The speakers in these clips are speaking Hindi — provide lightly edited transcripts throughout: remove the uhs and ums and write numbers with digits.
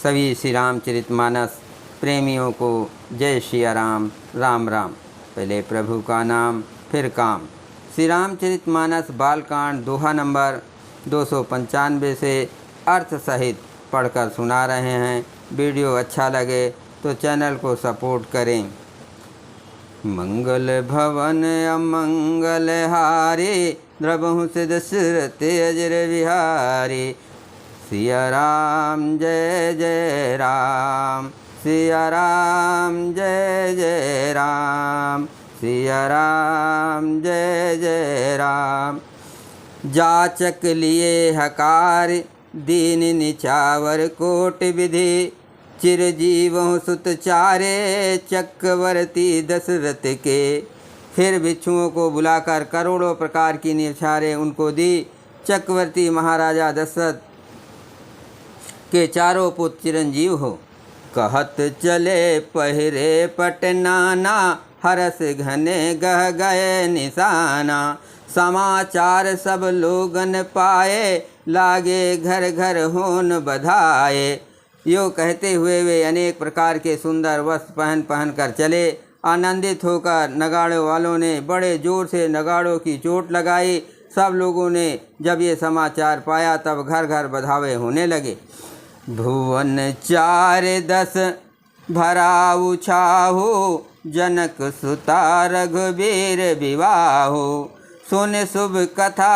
सभी श्री रामचरितमानस प्रेमियों को जय श्री राम। राम राम। पहले प्रभु का नाम फिर काम। श्री रामचरितमानस बालकांड दोहा नंबर 295 से अर्थ सहित पढ़कर सुना रहे हैं। वीडियो अच्छा लगे तो चैनल को सपोर्ट करें। मंगल भवन अमंगल हारे, द्रवहु से दशरथ अजर विहारी। सिया राम जय जय राम, सिया राम जय जय राम, सिया राम जय जय राम। जाचक लिए हकार, दीन निछावर कोट विधि। चिरजीवों सुत चारे, चक्रवर्ती दशरथ के। फिर भिक्षुओं को बुलाकर करोड़ों प्रकार की निछारे उनको दी। चक्रवर्ती महाराजा दशरथ के चारों पुत्र चिरंजीव हो। कहत चले पहिरे पट नाना, हरस घने गह गए निशाना। समाचार सब लोगन पाए, लागे घर घर होन बधाए। यो कहते हुए वे अनेक प्रकार के सुंदर वस्त्र पहन कर चले। आनंदित होकर नगाड़ों वालों ने बड़े जोर से नगाड़ों की चोट लगाई। सब लोगों ने जब ये समाचार पाया तब घर घर बधावे होने लगे। भुवन 4-10 भरा उछाहो, जनक सुता रघुबीर विवाहो। सुन शुभ कथा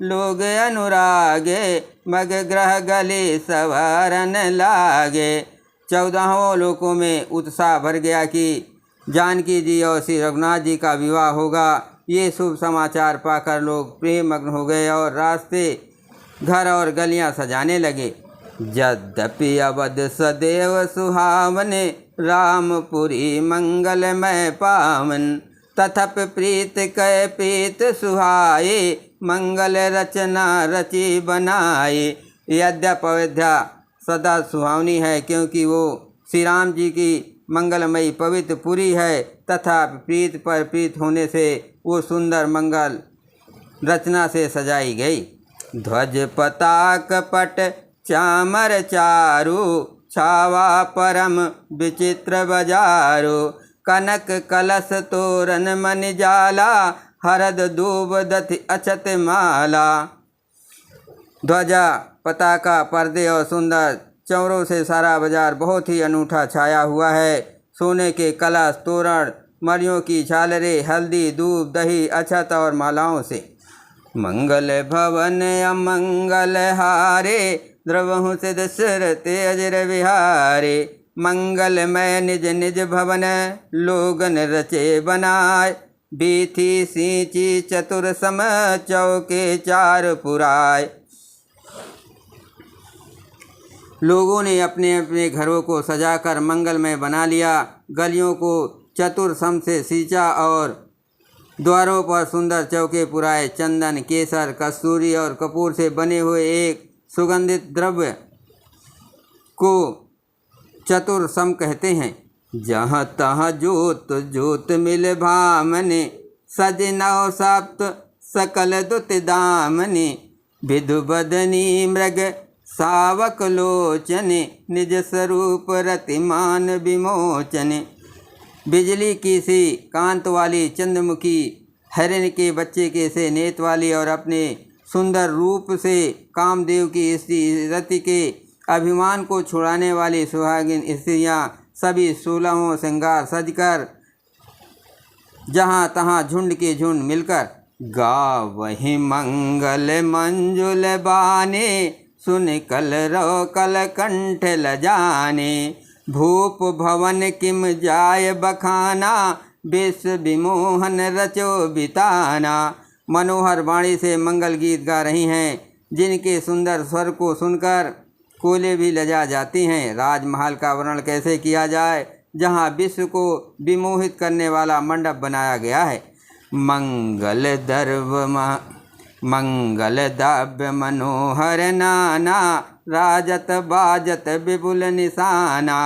लोग अनुरागे, मग ग्रह गले सवारन लागे। 14 लोकों में उत्साह भर गया कि जानकी जी और श्री रघुनाथ जी का विवाह होगा। ये शुभ समाचार पाकर लोग प्रेम मग्न हो गए और रास्ते घर और गलियां सजाने लगे। यद्यपि अवध सदैव सुहावने, रामपुरी मंगलमय पावन। तथप प्रीत कै प्रीत सुहाए, मंगल रचना रची बनाए। यद्यप अयोध्या सदा सुहावनी है क्योंकि वो श्री राम जी की मंगलमयी पवित्र पुरी है, तथा प्रीत पर प्रीत होने से वो सुंदर मंगल रचना से सजाई गई। ध्वज पताक पट चामर चारु, छावा परम विचित्र बजारो। कनक कलश तोरण मन जाला, हरद दूब दधि अछत माला। ध्वजा पताका पर्दे और सुंदर चौरों से सारा बाजार बहुत ही अनूठा छाया हुआ है। सोने के कलश तोरण, मरियों की झालरें, हल्दी दूब दही अछत और मालाओं से। मंगल भवन अमंगल हारे, द्रवहु से दशरथ अजर विहारे। मंगलमय निज निज भवन, लोगन रचे बनाए। बीथी सींची चतुर सम, चौके 4 पुराए। लोगों ने अपने अपने घरों को सजाकर मंगलमय बना लिया। गलियों को चतुर सम से सींचा और द्वारों पर सुंदर चौके पुराए। चंदन, केसर, कस्तूरी और कपूर से बने हुए एक सुगंधित द्रव्य को चतुर सम कहते हैं। जहाँ तहाँ जोत जोत मिल भामने, सज नौ सप्त सकल दुत दामने। विधु बदनी मृग सावक लोचने, निज स्वरूप रतिमान विमोचने। बिजली की सी कांत वाली चंद्रमुखी, हिरण के बच्चे के से नेत वाली और अपने सुंदर रूप से कामदेव की स्त्री रति के अभिमान को छुड़ाने वाली सुहागिन स्त्रियां सभी 16 श्रृंगार सजकर जहाँ तहाँ झुंड के झुंड मिलकर। गावहि मंगल मंजुल बाने, सुन कल रो कल कंठ लजाने। भूप भवन किम जाय बखाना, विश्व विमोहन रचो बिताना। मनोहर वाणी से मंगल गीत गा रही हैं, जिनके सुंदर स्वर को सुनकर कोयले भी लजा जाती हैं। राजमहल का वर्णन कैसे किया जाए, जहाँ विश्व को विमोहित करने वाला मंडप बनाया गया है। मंगल दाव्य मनोहर नाना, राजत बाजत विपुल निशाना।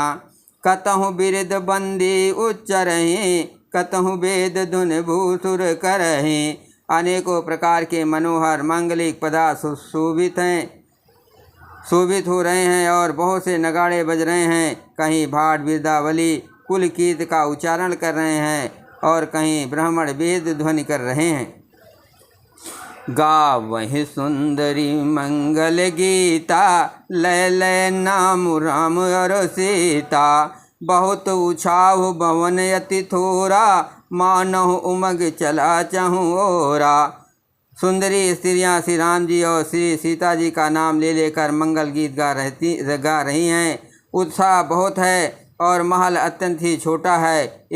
कतहु बिरद बंदी उच्चरहि, कतहु वेद धुन भूसुर करहि। अनेकों प्रकार के मनोहर मांगलिक पदार्थ सुशोभित हैं। शोभित हो रहे हैं और बहुत से नगाड़े बज रहे हैं। कहीं भाट बिरदावली कुल कीर्त का उच्चारण कर रहे हैं और कहीं ब्राह्मण वेद ध्वनि कर रहे हैं। गावहि सुंदरी मंगल गीता, लय लय नाम राम और सीता। बहुत उछाव भवन अति थोरा, मानव उमग चला चहु ओरा। सुंदरी स्त्रियां श्री राम जी और श्री सीता जी का नाम ले लेकर मंगल गीत गा रही हैं। उत्साह बहुत है और महल अत्यंत ही छोटा है।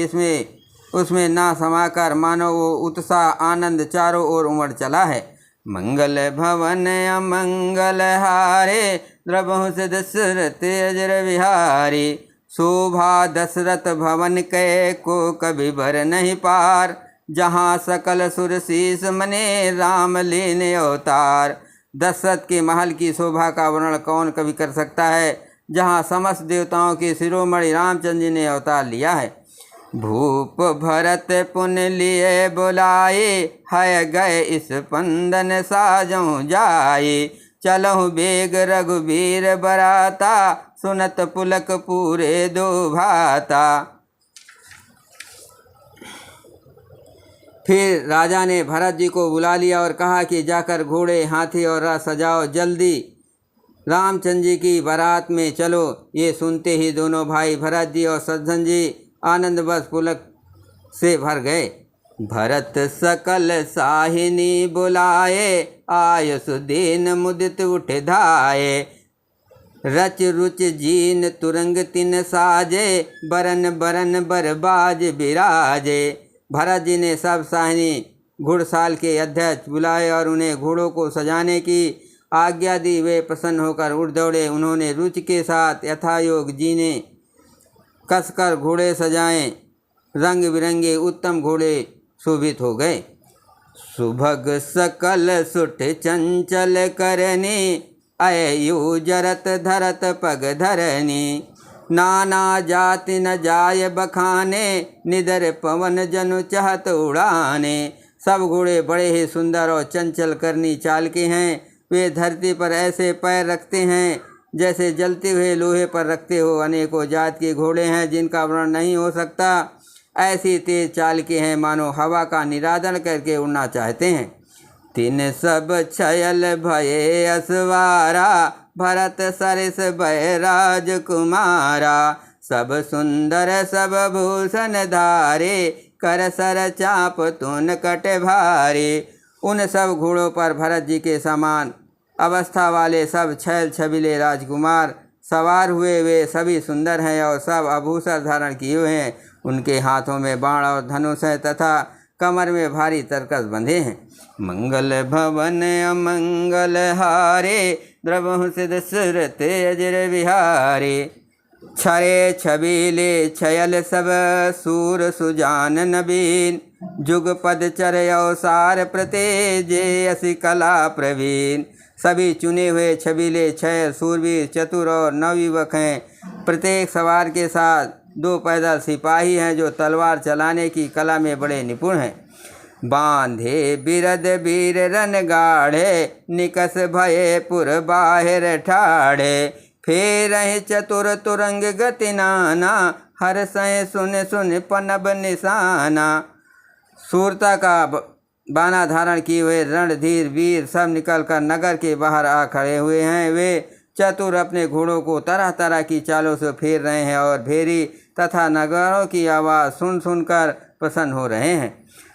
उसमें ना समाकर मानो वो उत्साह आनंद चारों ओर उमड़ चला है। मंगल भवन अमंगल हारे, द्रवहु से दशरथ अजर विहारी। शोभा दशरथ भवन के को कभी भर नहीं पार, जहाँ सकल सुर शीस मने राम लेने अवतार। दशरथ के महल की शोभा का वर्णन कौन कभी कर सकता है, जहाँ समस्त देवताओं के शिरोमणि रामचंद्र जी ने अवतार लिया है। भूप भरत पुन लिए बुलाए, है गए इस पंदन साजों जाए। चलहु बेग रघुबीर बराता, सुनत पुलक पूरे दो भाता। फिर राजा ने भरत जी को बुला लिया और कहा कि जाकर घोड़े हाथी और रथ सजाओ, जल्दी रामचंद्र जी की बारात में चलो। ये सुनते ही दोनों भाई भरत जी और शत्रुघ्न जी आनंदवश पुलक से भर गए। भरत सकल साहिनी बुलाए, आयुष दीन मुदित उठ धाये। रच रुच जीन तुरंग तिन साजे, बरन बरन बरबाज बिराजे। भरत जी ने सब साहिनी घुड़साल के अध्यक्ष बुलाए और उन्हें घोड़ों को सजाने की आज्ञा दी। वे प्रसन्न होकर उठ दौड़े। उन्होंने रुचि के साथ यथायोग जीने कसकर घोड़े सजाएं। रंग बिरंगे उत्तम घोड़े शोभित हो गए। सुभग सकल सुठ चंचल करनी, अयु जरत धरत पग धरनी। नाना जाति न जाय बखाने, निदर पवन जनु चाहत उड़ाने। सब घोड़े बड़े ही सुंदर और चंचल करनी चाल के हैं। वे धरती पर ऐसे पैर रखते हैं जैसे जलते हुए लोहे पर रखते हो। अनेकों जात के घोड़े हैं जिनका वर्णन नहीं हो सकता। ऐसी तेज चाल के हैं मानो हवा का निरादन करके उड़ना चाहते हैं। तिन सब छयल भये असवारा, भरत सरिस भय राजकुमारा। सब सुंदर सब भूषण धारे, कर सर चाप तुन कट भारे। उन सब घोड़ों पर भरत जी के समान अवस्था वाले सब छैल छबीले राजकुमार सवार हुए। वे सभी सुंदर हैं और सब आभूषण धारण किए हुए हैं। उनके हाथों में बाण और धनुष है तथा कमर में भारी तरकस बंधे हैं। मंगल भवन अमंगल हारे, द्रवहु से दशरथ अजर विहारे। छरे छबीले छयल सब सूर सुजान नबीन, जुगपद चर अवसार प्रतेजे असि कला प्रवीण। सभी चुने हुए छबीले छय सूरवीर चतुर और नवयुवक हैं। प्रत्येक सवार के साथ दो पैदल सिपाही हैं जो तलवार चलाने की कला में बड़े निपुण हैं। बांधे बिरद वीर रन गाढ़े, निकस भये पुर बाहिर ठाढ़े। फेर चतुर तुरंग गति नाना, हर सह सुन सुन पनब निशाना। सूरता का बाना धारण किए हुए रणधीर वीर सब निकलकर नगर के बाहर आ खड़े हुए हैं। वे चतुर अपने घोड़ों को तरह तरह की चालों से फेर रहे हैं और भेरी तथा नगारों की आवाज़ सुन सुनकर प्रसन्न हो रहे हैं।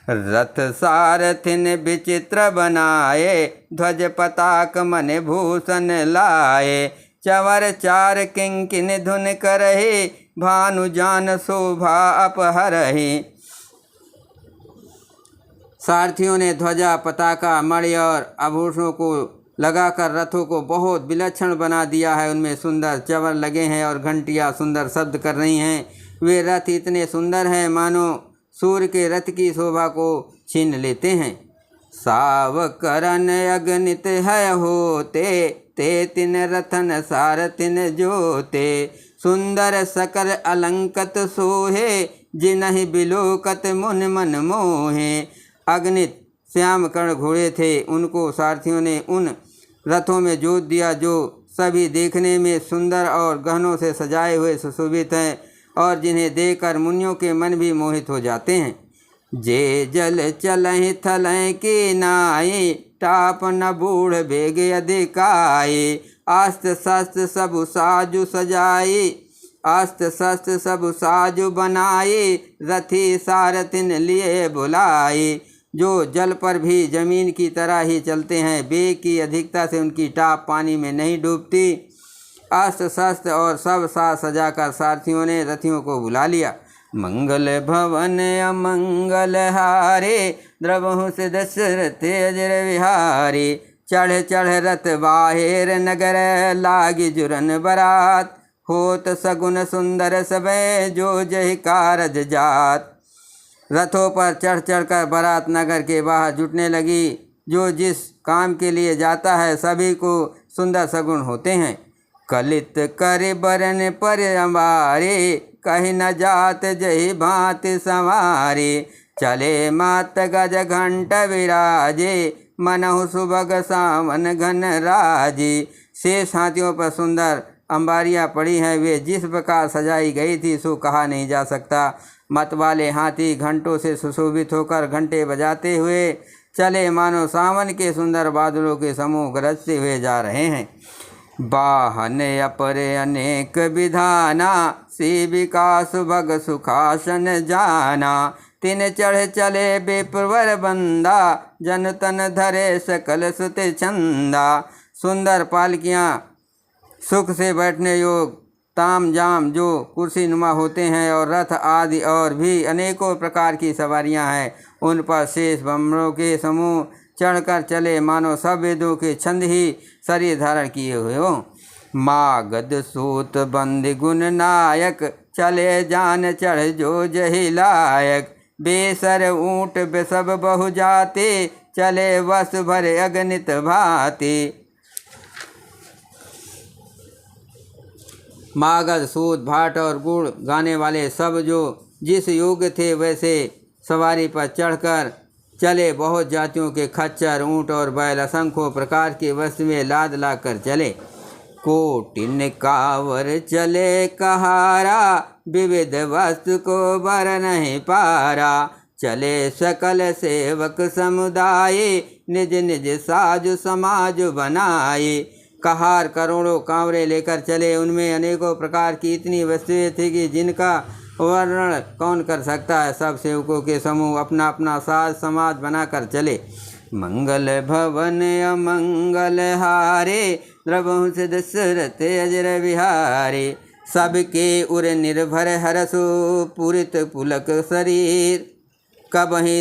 रथ सारथिन विचित्र बनाए, ध्वज पताक मन भूषण लाए। चवर चार किंकिन धुन करहि, भानु जान शोभा अपहरहि। सारथियों ने ध्वजा पताका मणि और आभूषणों को लगाकर रथों को बहुत विलक्षण बना दिया है। उनमें सुंदर चवर लगे हैं और घंटियां सुंदर शब्द कर रही हैं। वे रथ इतने सुंदर हैं मानो सूर्य के रथ की शोभा को छीन लेते हैं। सावकरन अगणित है होते, ते तिन रथन सारथिन जोते। सुंदर सकल अलंकत सोहे, जिनहि बिलोकत मुन मन मोहे। अगणित श्याम कर्ण घोड़े थे, उनको सारथियों ने उन रथों में जोत दिया जो सभी देखने में सुंदर और गहनों से सजाए हुए सुशोभित हैं और जिन्हें देखकर मुनियों के मन भी मोहित हो जाते हैं। जे जल चलहि थलहि के नाये, टाप न बूढ़ बेग अधिकाये। अस्त्र शस्त्र सब साजु सजाए, अस्त्र शस्त्र सब साजु बनाए। रथी सारथिन लिए बुलाए। जो जल पर भी जमीन की तरह ही चलते हैं, बेग की अधिकता से उनकी टाप पानी में नहीं डूबती। अस्त्र शस्त्र और सब साज सजाकर सारथियों ने रथियों को बुला लिया। मंगल भवन अमंगल हारे, द्रवहु से दशरथ अजर विहारे। चढ़ चढ़ रथ बाहिर नगर, लागी जुरन बरात। होत सगुन सुंदर सबे, जो जहि कारज जात। रथों पर चढ़ चढ़कर बारात नगर के बाहर जुटने लगी। जो जिस काम के लिए जाता है सभी को सुंदर सगुन होते हैं। कलित करे बरन पर अम्बारे, कहीं न जात जही भांति संवारे। चले मात गज घंट विराजे, मनहु सुभग सावन घन राजे। शेष हाथियों पर सुंदर अंबारियाँ पड़ी हैं, वे जिस प्रकार सजाई गई थी सो कहा नहीं जा सकता। मत वाले हाथी घंटों से सुशोभित होकर घंटे बजाते हुए चले, मानो सावन के सुंदर बादलों के समूह गरजते हुए जा रहे हैं। वाहन अपरे अनेक विधाना, सेविका सुभग सुखासन जाना। तिन चढ़ चले बेप्रवर बंदा, जन तन धरे सकल सुत छंदा। सुंदर पालकियाँ सुख से बैठने योग ताम जाम जो कुर्सी नुमा होते हैं और रथ आदि और भी अनेकों प्रकार की सवारियां हैं, उन पर शेष ब्रह्मणों के समूह चढ़कर चले, मानो सब वेदों के छंद ही शरीर धारण किए हुए हों। मागध सूत बंद गुण नायक, चले जान चढ़ जो जहि लायक। बेसर ऊँट बेसब बहु जाते, चले वस भरे अगणित भांति। मागध सूत भाट और गुड़ गाने वाले सब जो जिस योग्य थे वैसे सवारी पर चढ़कर चले। बहुत जातियों के खच्चर ऊँट और बैल असंख्यों प्रकार के वस्तु में लाद ला कर चले। कोटिन कावर चले कहारा, विविध वस्तु को बर नहीं पारा। चले सकल सेवक समुदाय, निज निज साजु समाज बनाए। कहार करोड़ों कांवरे लेकर चले, उनमें अनेकों प्रकार की इतनी वस्तुएं थी कि जिनका वर्णन कौन कर सकता है। सब सेवकों के समूह अपना अपना साज समाज बनाकर चले। मंगल भवन अमंगल हारे, द्रवहु से दशरथ अजर विहारे। सबके उर निर्भर हरसु, पुरित पुलक शरीर। कबहि